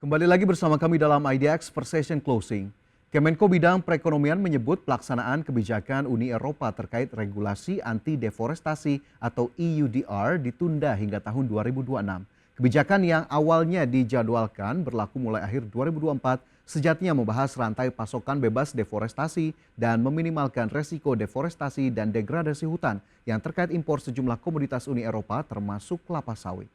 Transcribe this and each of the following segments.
Kembali lagi bersama kami dalam IDX per session closing. Kemenko Bidang Perekonomian menyebut pelaksanaan kebijakan Uni Eropa terkait regulasi anti deforestasi atau EUDR ditunda hingga tahun 2026. Kebijakan yang awalnya dijadwalkan berlaku mulai akhir 2024 sejatinya membahas rantai pasokan bebas deforestasi dan meminimalkan resiko deforestasi dan degradasi hutan yang terkait impor sejumlah komoditas Uni Eropa termasuk kelapa sawit.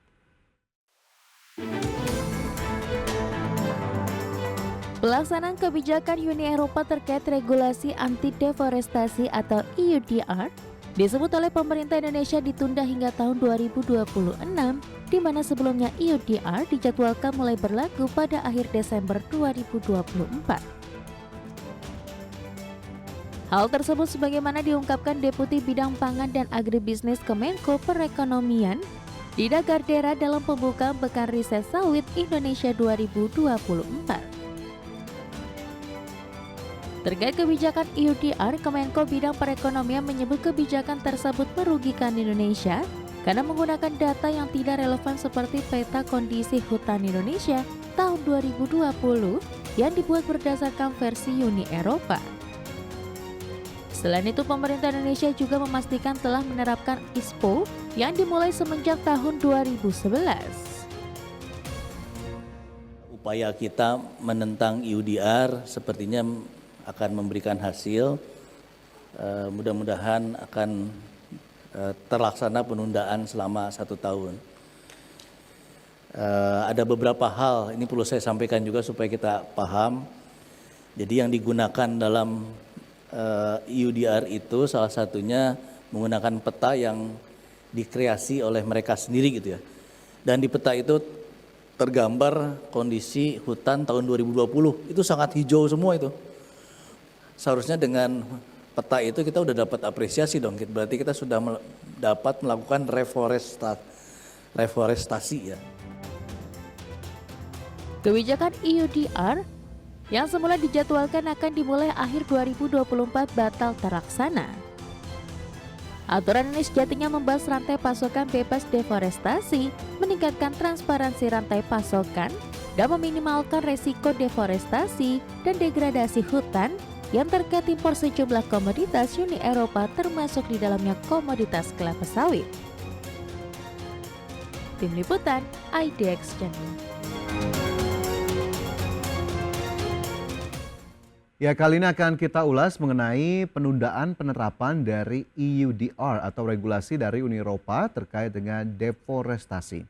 Pelaksanaan kebijakan Uni Eropa terkait regulasi anti deforestasi atau EUDR disebut oleh pemerintah Indonesia ditunda hingga tahun 2026, di mana sebelumnya EUDR dijadwalkan mulai berlaku pada akhir Desember 2024. Hal tersebut sebagaimana diungkapkan Deputi Bidang Pangan dan Agribisnis Kemenko Perekonomian, Dida Gardera dalam pembukaan Pekan Riset Sawit Indonesia 2024. Terkait kebijakan EUDR, Kemenko Bidang Perekonomian menyebut kebijakan tersebut merugikan Indonesia karena menggunakan data yang tidak relevan seperti peta kondisi hutan Indonesia tahun 2020 yang dibuat berdasarkan versi Uni Eropa. Selain itu, pemerintah Indonesia juga memastikan telah menerapkan ISPO yang dimulai semenjak tahun 2011. Upaya kita menentang EUDR sepertinya akan memberikan hasil, mudah-mudahan akan terlaksana penundaan selama 1 tahun. Ada beberapa hal, ini perlu saya sampaikan juga supaya kita paham. Jadi yang digunakan dalam EUDR itu salah satunya menggunakan peta yang dikreasi oleh mereka sendiri gitu ya. Dan di peta itu tergambar kondisi hutan tahun 2020, itu sangat hijau semua itu. Seharusnya dengan peta itu kita udah dapat apresiasi dong, berarti kita sudah dapat melakukan reforestasi ya. Kebijakan EUDR yang semula dijadwalkan akan dimulai akhir 2024 batal terlaksana. Aturan ini sejatinya membahas rantai pasokan bebas deforestasi, meningkatkan transparansi rantai pasokan, dan meminimalkan resiko deforestasi dan degradasi hutan yang terkait impor sejumlah komoditas Uni Eropa termasuk di dalamnya komoditas kelapa sawit. Tim Liputan IDX Channel. Ya, kali ini akan kita ulas mengenai penundaan penerapan dari EUDR atau regulasi dari Uni Eropa terkait dengan deforestasi.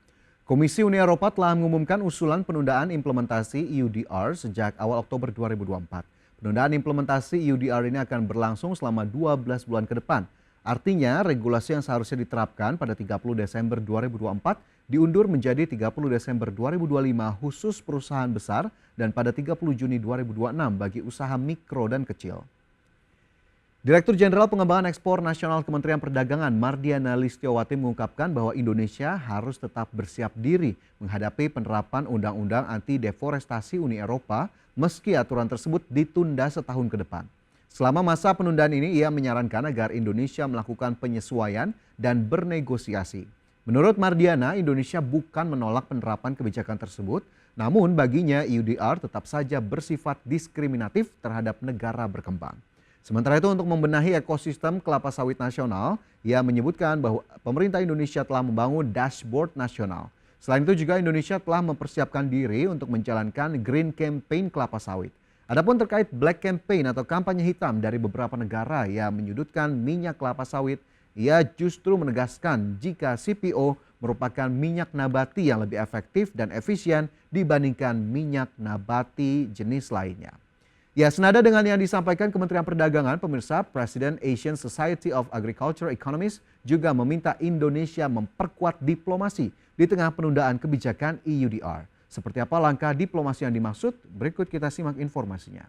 Komisi Uni Eropa telah mengumumkan usulan penundaan implementasi EUDR sejak awal Oktober 2024. Penundaan implementasi EUDR ini akan berlangsung selama 12 bulan ke depan. Artinya, regulasi yang seharusnya diterapkan pada 30 Desember 2024 diundur menjadi 30 Desember 2025 khusus perusahaan besar dan pada 30 Juni 2026 bagi usaha mikro dan kecil. Direktur Jenderal Pengembangan Ekspor Nasional Kementerian Perdagangan Mardiana Listiowati mengungkapkan bahwa Indonesia harus tetap bersiap diri menghadapi penerapan Undang-Undang Anti Deforestasi Uni Eropa meski aturan tersebut ditunda setahun ke depan. Selama masa penundaan ini, ia menyarankan agar Indonesia melakukan penyesuaian dan bernegosiasi. Menurut Mardiana, Indonesia bukan menolak penerapan kebijakan tersebut, namun baginya EUDR tetap saja bersifat diskriminatif terhadap negara berkembang. Sementara itu, untuk membenahi ekosistem kelapa sawit nasional, ia menyebutkan bahwa pemerintah Indonesia telah membangun dashboard nasional. Selain itu juga Indonesia telah mempersiapkan diri untuk menjalankan Green Campaign kelapa sawit. Adapun terkait Black Campaign atau kampanye hitam dari beberapa negara yang menyudutkan minyak kelapa sawit, ia justru menegaskan jika CPO merupakan minyak nabati yang lebih efektif dan efisien dibandingkan minyak nabati jenis lainnya. Ya, senada dengan yang disampaikan Kementerian Perdagangan, pemirsa, Presiden Asian Society of Agriculture Economists juga meminta Indonesia memperkuat diplomasi di tengah penundaan kebijakan EUDR. Seperti apa langkah diplomasi yang dimaksud? Berikut kita simak informasinya.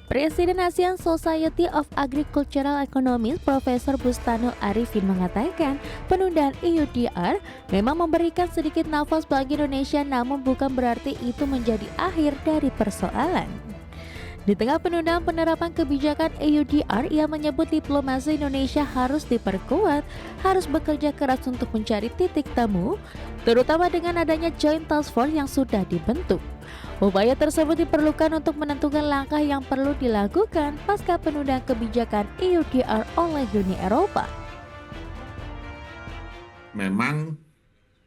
Presiden ASEAN Society of Agricultural Economists Profesor Bustano Arifin mengatakan penundaan EUDR memang memberikan sedikit nafas bagi Indonesia, namun bukan berarti itu menjadi akhir dari persoalan. Di tengah penundaan penerapan kebijakan EUDR, ia menyebut diplomasi Indonesia harus diperkuat, harus bekerja keras untuk mencari titik temu, terutama dengan adanya Joint Task Force yang sudah dibentuk. Upaya tersebut diperlukan untuk menentukan langkah yang perlu dilakukan pasca penundaan kebijakan EUDR oleh Uni Eropa. Memang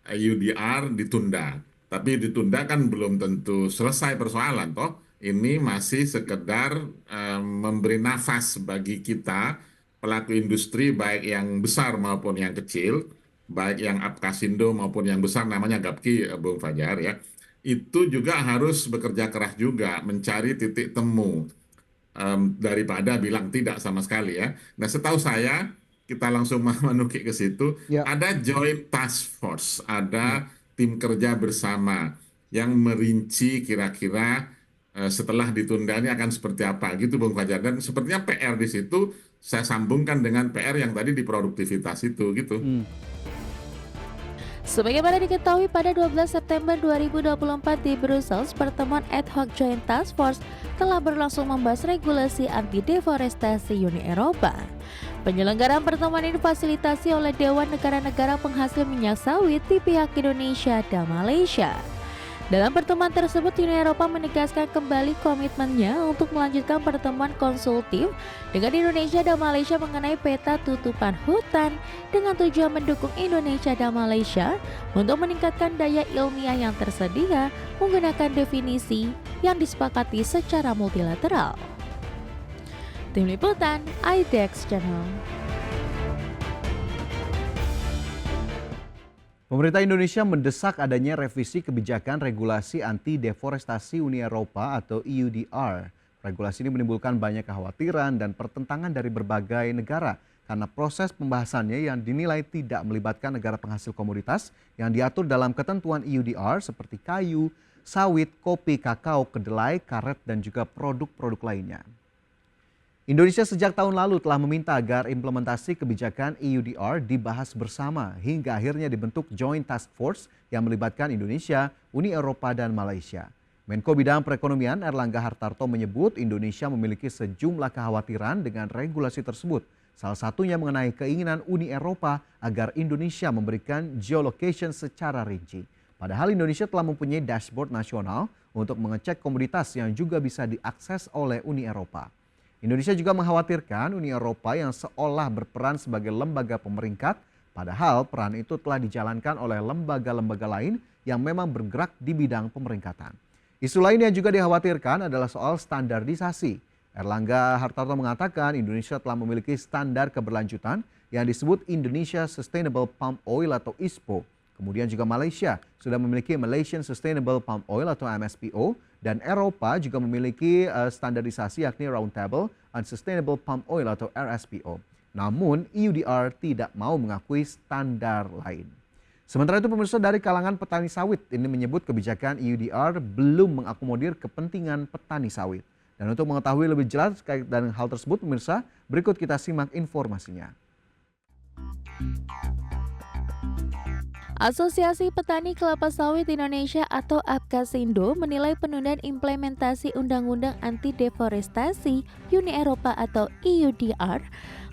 EUDR ditunda, tapi ditunda kan belum tentu selesai persoalan toh. Ini masih sekedar memberi nafas bagi kita pelaku industri baik yang besar maupun yang kecil, baik yang Apkasindo maupun yang besar namanya Gapki, Bung Fajar ya. Itu juga harus bekerja keras juga mencari titik temu daripada bilang tidak sama sekali ya. Nah, setahu saya kita langsung menukik ke situ, Ya. ada Joint Task Force, ada tim kerja bersama yang merinci kira-kira setelah ditunda ini akan seperti apa gitu Bung Fajar. Dan sepertinya PR di situ saya sambungkan dengan PR yang tadi di produktivitas itu gitu. Sebagaimana diketahui pada 12 September 2024 di Brussels, pertemuan ad hoc Joint Task Force telah berlangsung membahas regulasi anti deforestasi Uni Eropa. Penyelenggaraan pertemuan ini difasilitasi oleh Dewan Negara-Negara Penghasil Minyak Sawit di pihak Indonesia dan Malaysia. Dalam pertemuan tersebut, Uni Eropa menegaskan kembali komitmennya untuk melanjutkan pertemuan konsultif dengan Indonesia dan Malaysia mengenai peta tutupan hutan dengan tujuan mendukung Indonesia dan Malaysia untuk meningkatkan daya ilmiah yang tersedia menggunakan definisi yang disepakati secara multilateral. Tim Liputan, IDEX Channel. Pemerintah Indonesia mendesak adanya revisi kebijakan regulasi anti deforestasi Uni Eropa atau EUDR. Regulasi ini menimbulkan banyak kekhawatiran dan pertentangan dari berbagai negara karena proses pembahasannya yang dinilai tidak melibatkan negara penghasil komoditas yang diatur dalam ketentuan EUDR seperti kayu, sawit, kopi, kakao, kedelai, karet, dan juga produk-produk lainnya. Indonesia sejak tahun lalu telah meminta agar implementasi kebijakan EUDR dibahas bersama hingga akhirnya dibentuk Joint Task Force yang melibatkan Indonesia, Uni Eropa, dan Malaysia. Menko Bidang Perekonomian Erlangga Hartarto menyebut Indonesia memiliki sejumlah kekhawatiran dengan regulasi tersebut. Salah satunya mengenai keinginan Uni Eropa agar Indonesia memberikan geolocation secara rinci. Padahal Indonesia telah mempunyai dashboard nasional untuk mengecek komoditas yang juga bisa diakses oleh Uni Eropa. Indonesia juga mengkhawatirkan Uni Eropa yang seolah berperan sebagai lembaga pemeringkat, padahal peran itu telah dijalankan oleh lembaga-lembaga lain yang memang bergerak di bidang pemeringkatan. Isu lain yang juga dikhawatirkan adalah soal standarisasi. Erlangga Hartarto mengatakan Indonesia telah memiliki standar keberlanjutan yang disebut Indonesia Sustainable Palm Oil atau ISPO. Kemudian juga Malaysia sudah memiliki Malaysian Sustainable Palm Oil atau MSPO, dan Eropa juga memiliki standarisasi yakni Roundtable on Sustainable Palm Oil atau RSPO. Namun EUDR tidak mau mengakui standar lain. Sementara itu pemirsa, dari kalangan petani sawit ini menyebut kebijakan EUDR belum mengakomodir kepentingan petani sawit. Dan untuk mengetahui lebih jelas terkait dengan hal tersebut pemirsa, berikut kita simak informasinya. Asosiasi Petani Kelapa Sawit Indonesia atau Apkasindo menilai penundaan implementasi Undang-Undang Anti Deforestasi Uni Eropa atau EUDR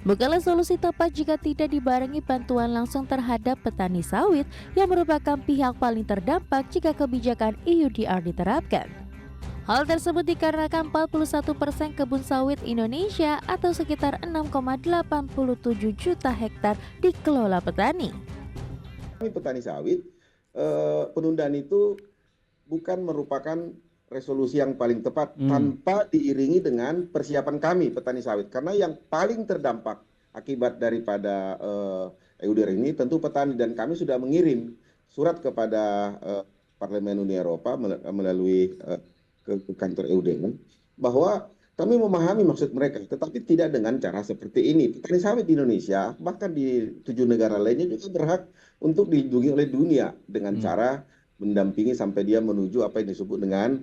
bukanlah solusi tepat jika tidak dibarengi bantuan langsung terhadap petani sawit yang merupakan pihak paling terdampak jika kebijakan EUDR diterapkan. Hal tersebut dikarenakan 41% kebun sawit Indonesia atau sekitar 6,87 juta hektar dikelola petani. Kami petani sawit, penundaan itu bukan merupakan resolusi yang paling tepat tanpa diiringi dengan persiapan kami petani sawit. Karena yang paling terdampak akibat daripada EUDR ini tentu petani, dan kami sudah mengirim surat kepada Parlemen Uni Eropa melalui ke kantor EUDR bahwa kami memahami maksud mereka, tetapi tidak dengan cara seperti ini. Petani sawit di Indonesia, bahkan di 7 negara lainnya juga berhak untuk dilindungi oleh dunia dengan cara mendampingi sampai dia menuju apa yang disebut dengan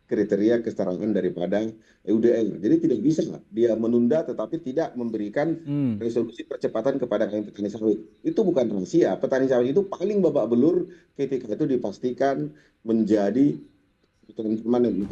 kriteria kesetaraan daripada EUDR. Jadi tidak bisa dia menunda tetapi tidak memberikan resolusi percepatan kepada petani sawit. Itu bukan rahasia. Petani sawit itu paling babak belur ketika itu dipastikan menjadi teman-teman.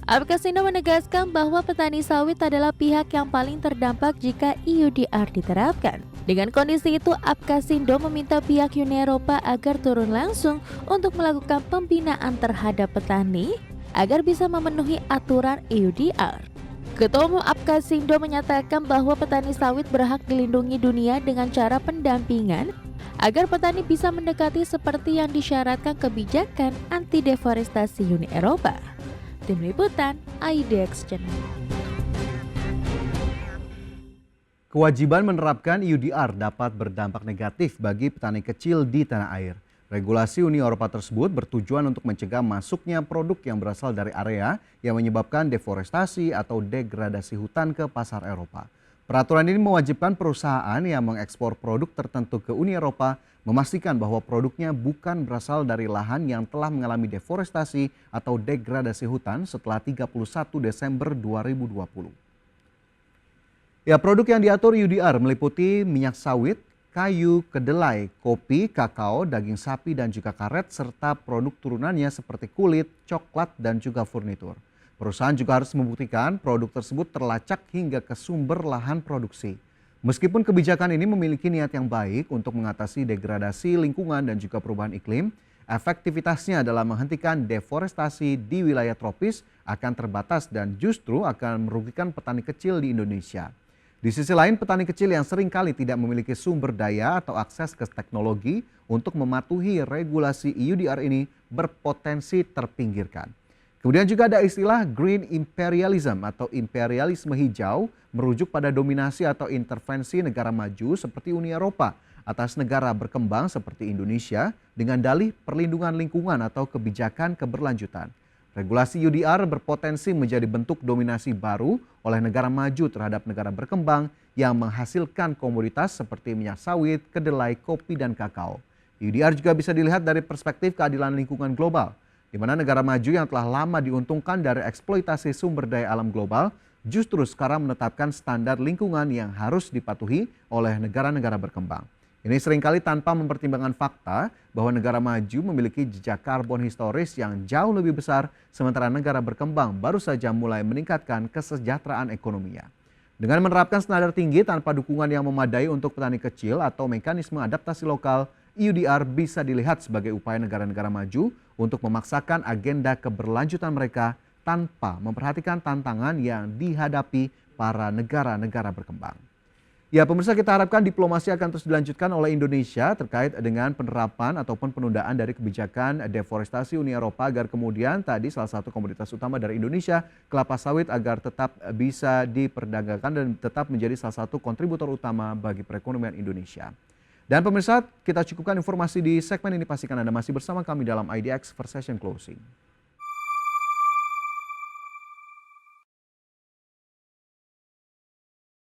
Apkasindo menegaskan bahwa petani sawit adalah pihak yang paling terdampak jika EUDR diterapkan. Dengan kondisi itu, Apkasindo meminta pihak Uni Eropa agar turun langsung untuk melakukan pembinaan terhadap petani agar bisa memenuhi aturan EUDR. Ketua Umum Apkasindo menyatakan bahwa petani sawit berhak dilindungi dunia dengan cara pendampingan agar petani bisa mendekati seperti yang disyaratkan kebijakan anti deforestasi Uni Eropa. Tim Liputan IDX Channel. Kewajiban menerapkan EUDR dapat berdampak negatif bagi petani kecil di tanah air. Regulasi Uni Eropa tersebut bertujuan untuk mencegah masuknya produk yang berasal dari area yang menyebabkan deforestasi atau degradasi hutan ke pasar Eropa. Peraturan ini mewajibkan perusahaan yang mengekspor produk tertentu ke Uni Eropa memastikan bahwa produknya bukan berasal dari lahan yang telah mengalami deforestasi atau degradasi hutan setelah 31 Desember 2020. Ya, produk yang diatur EUDR meliputi minyak sawit, kayu, kedelai, kopi, kakao, daging sapi dan juga karet serta produk turunannya seperti kulit, coklat dan juga furnitur. Perusahaan juga harus membuktikan produk tersebut terlacak hingga ke sumber lahan produksi. Meskipun kebijakan ini memiliki niat yang baik untuk mengatasi degradasi lingkungan dan juga perubahan iklim, efektivitasnya dalam menghentikan deforestasi di wilayah tropis akan terbatas dan justru akan merugikan petani kecil di Indonesia. Di sisi lain, petani kecil yang seringkali tidak memiliki sumber daya atau akses ke teknologi untuk mematuhi regulasi EUDR ini berpotensi terpinggirkan. Kemudian juga ada istilah green imperialism atau imperialisme hijau merujuk pada dominasi atau intervensi negara maju seperti Uni Eropa atas negara berkembang seperti Indonesia dengan dalih perlindungan lingkungan atau kebijakan keberlanjutan. Regulasi EUDR berpotensi menjadi bentuk dominasi baru oleh negara maju terhadap negara berkembang yang menghasilkan komoditas seperti minyak sawit, kedelai, kopi, dan kakao. EUDR juga bisa dilihat dari perspektif keadilan lingkungan global, di mana negara maju yang telah lama diuntungkan dari eksploitasi sumber daya alam global justru sekarang menetapkan standar lingkungan yang harus dipatuhi oleh negara-negara berkembang. Ini seringkali tanpa mempertimbangkan fakta bahwa negara maju memiliki jejak karbon historis yang jauh lebih besar, sementara negara berkembang baru saja mulai meningkatkan kesejahteraan ekonominya. Dengan menerapkan standar tinggi tanpa dukungan yang memadai untuk petani kecil atau mekanisme adaptasi lokal, EUDR bisa dilihat sebagai upaya negara-negara maju untuk memaksakan agenda keberlanjutan mereka tanpa memperhatikan tantangan yang dihadapi para negara-negara berkembang. Ya, pemirsa, kita harapkan diplomasi akan terus dilanjutkan oleh Indonesia terkait dengan penerapan ataupun penundaan dari kebijakan deforestasi Uni Eropa agar kemudian tadi salah satu komoditas utama dari Indonesia, kelapa sawit, agar tetap bisa diperdagangkan dan tetap menjadi salah satu kontributor utama bagi perekonomian Indonesia. Dan pemirsa, kita cukupkan informasi di segmen ini. Pastikan Anda masih bersama kami dalam IDX First Session Closing.